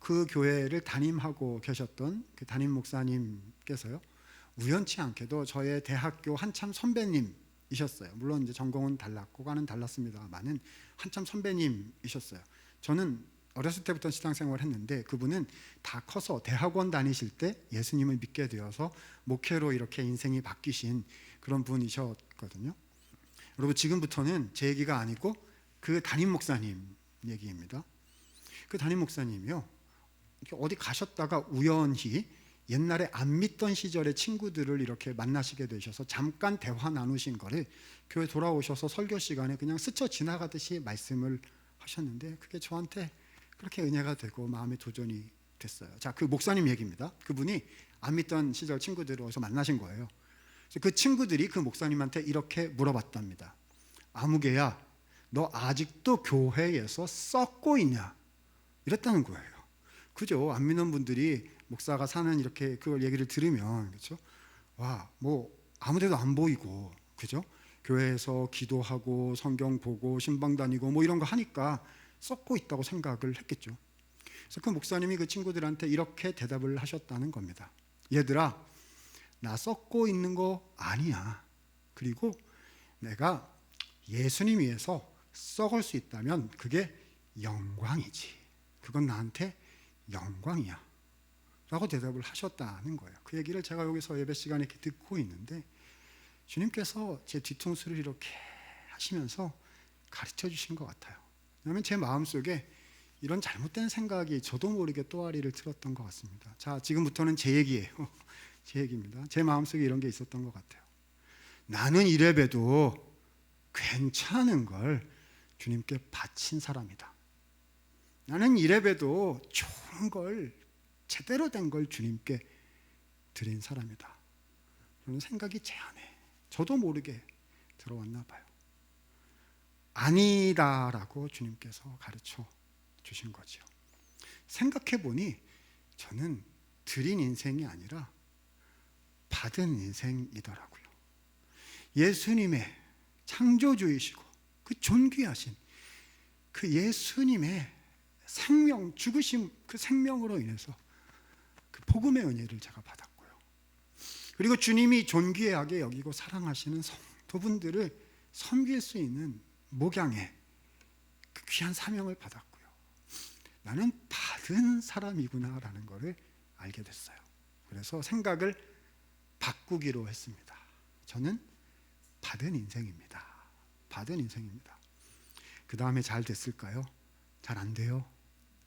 그 교회를 담임하고 계셨던 그 담임 목사님께서요, 우연치 않게도 저의 대학교 한참 선배님이셨어요. 물론 이제 전공은 달랐고 과는 달랐습니다만은 한참 선배님이셨어요. 저는 어렸을 때부터 신앙생활을 했는데 그분은 다 커서 대학원 다니실 때 예수님을 믿게 되어서 목회로 이렇게 인생이 바뀌신 그런 분이셨거든요. 여러분, 지금부터는 제 얘기가 아니고 그 담임 목사님 얘기입니다. 그 담임 목사님이요, 어디 가셨다가 우연히 옛날에 안 믿던 시절의 친구들을 이렇게 만나시게 되셔서 잠깐 대화 나누신 거를 교회 돌아오셔서 설교 시간에 그냥 스쳐 지나가듯이 말씀을 하셨는데 그게 저한테 그렇게 은혜가 되고 마음에 도전이 됐어요. 자, 그 목사님 얘기입니다. 그분이 안 믿던 시절 친구들을 어디서 만나신 거예요. 그 친구들이 그 목사님한테 이렇게 물어봤답니다. 아무개야, 너 아직도 교회에서 썩고 있냐? 이랬다는 거예요. 그죠? 안 믿는 분들이 목사가 사는 이렇게 그걸 얘기를 들으면, 그렇죠? 와, 뭐 아무데도 안 보이고, 그죠? 교회에서 기도하고 성경 보고 신방 다니고 뭐 이런 거 하니까 썩고 있다고 생각을 했겠죠. 그래서 그 목사님이 그 친구들한테 이렇게 대답을 하셨다는 겁니다. 얘들아, 나 썩고 있는 거 아니야. 그리고 내가 예수님 위해서 썩을 수 있다면 그게 영광이지. 그건 나한테 영광이야 라고 대답을 하셨다는 거예요. 그 얘기를 제가 여기서 예배 시간에 이렇게 듣고 있는데 주님께서 제 뒤통수를 이렇게 하시면서 가르쳐 주신 것 같아요. 왜냐하면 제 마음속에 이런 잘못된 생각이 저도 모르게 또아리를 틀었던 것 같습니다. 자, 지금부터는 제 얘기예요. 제 얘기입니다. 제 마음속에 이런 게 있었던 것 같아요. 나는 이래봬도 괜찮은 걸 주님께 바친 사람이다. 나는 이래봬도 좋은 걸, 제대로 된 걸 주님께 드린 사람이다. 그런 생각이 제 안에 저도 모르게 들어왔나 봐요. 아니다라고 주님께서 가르쳐 주신 거죠. 생각해 보니 저는 드린 인생이 아니라 받은 인생이더라고요. 예수님의 창조주이시고 그 존귀하신 그 예수님의 생명, 죽으심, 그 생명으로 인해서 그 복음의 은혜를 제가 받았고요. 그리고 주님이 존귀하게 여기고 사랑하시는 성도분들을 섬길 수 있는 목양의 그 귀한 사명을 받았고요. 나는 받은 사람이구나라는 것을 알게 됐어요. 그래서 생각을 바꾸기로 했습니다. 저는 받은 인생입니다. 받은 인생입니다. 그 다음에 잘 됐을까요? 잘 안 돼요.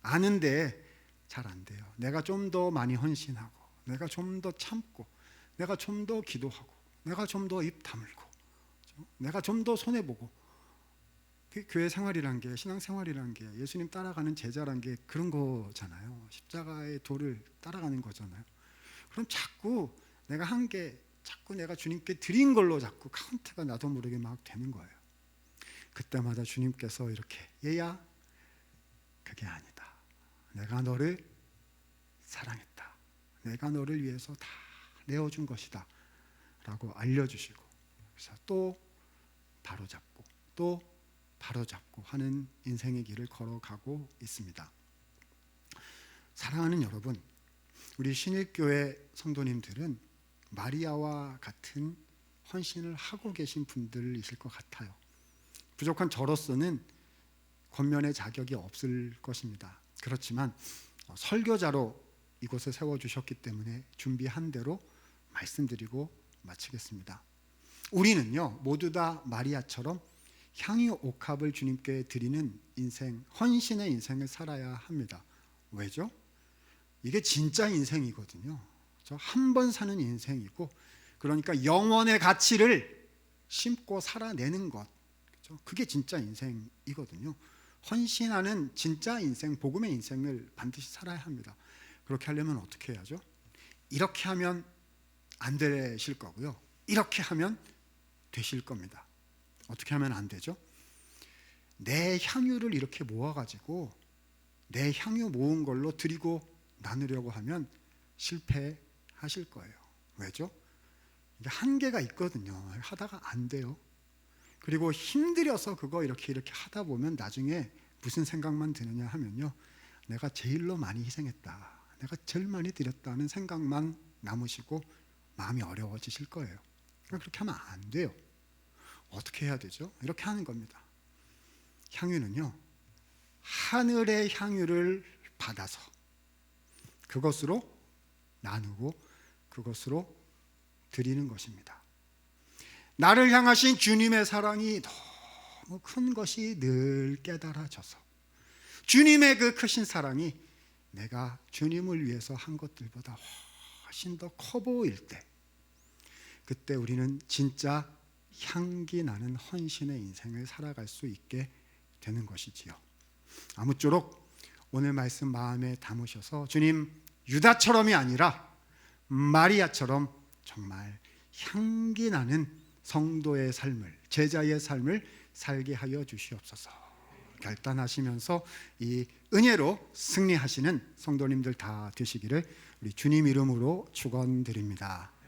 아는데 잘 안 돼요. 내가 좀 더 많이 헌신하고, 내가 좀 더 참고, 내가 좀 더 기도하고, 내가 좀 더 입 다물고, 내가 좀 더 손해보고. 교회 생활이란 게, 신앙 생활이란 게, 예수님 따라가는 제자란 게 그런 거잖아요. 십자가의 도를 따라가는 거잖아요. 그럼 자꾸 내가 한 게, 자꾸 내가 주님께 드린 걸로 자꾸 카운트가 나도 모르게 막 되는 거예요. 그때마다 주님께서 이렇게, 얘야, 그게 아니다. 내가 너를 사랑했다. 내가 너를 위해서 다 내어준 것이다 라고 알려주시고, 그래서 또 바로잡고 또 바로잡고 하는 인생의 길을 걸어가고 있습니다. 사랑하는 여러분, 우리 신일교회 성도님들은 마리아와 같은 헌신을 하고 계신 분들이실 것 같아요. 부족한 저로서는 권면의 자격이 없을 것입니다. 그렇지만 설교자로 이곳에 세워주셨기 때문에 준비한 대로 말씀드리고 마치겠습니다. 우리는요, 모두 다 마리아처럼 향유 옥합을 주님께 드리는 인생, 헌신의 인생을 살아야 합니다. 왜죠? 이게 진짜 인생이거든요. 한 번 사는 인생이고, 그러니까 영원의 가치를 심고 살아내는 것, 그게 진짜 인생이거든요. 헌신하는 진짜 인생, 복음의 인생을 반드시 살아야 합니다. 그렇게 하려면 어떻게 해야죠? 이렇게 하면 안 되실 거고요. 이렇게 하면 되실 겁니다. 어떻게 하면 안 되죠? 내 향유를 이렇게 모아가지고 내 향유 모은 걸로 드리고 나누려고 하면 실패하실 거예요. 왜죠? 이게 한계가 있거든요. 하다가 안 돼요. 그리고 힘들여서 그거 이렇게 하다 보면 나중에 무슨 생각만 드느냐 하면요, 내가 제일로 많이 희생했다, 내가 제일 많이 드렸다는 생각만 남으시고 마음이 어려워지실 거예요. 그렇게 하면 안 돼요. 어떻게 해야 되죠? 이렇게 하는 겁니다. 향유는요, 하늘의 향유를 받아서 그것으로 나누고 그것으로 드리는 것입니다. 나를 향하신 주님의 사랑이 너무 큰 것이 늘 깨달아져서 주님의 그 크신 사랑이 내가 주님을 위해서 한 것들보다 훨씬 더 커 보일 때, 그때 우리는 진짜 향기 나는 헌신의 인생을 살아갈 수 있게 되는 것이지요. 아무쪼록 오늘 말씀 마음에 담으셔서 주님, 유다처럼이 아니라 마리아처럼 정말 향기 나는 성도의 삶을, 제자의 삶을 살게 하여 주시옵소서. 결단하시면서 이 은혜로 승리하시는 성도님들 다 되시기를 우리 주님 이름으로 축원드립니다.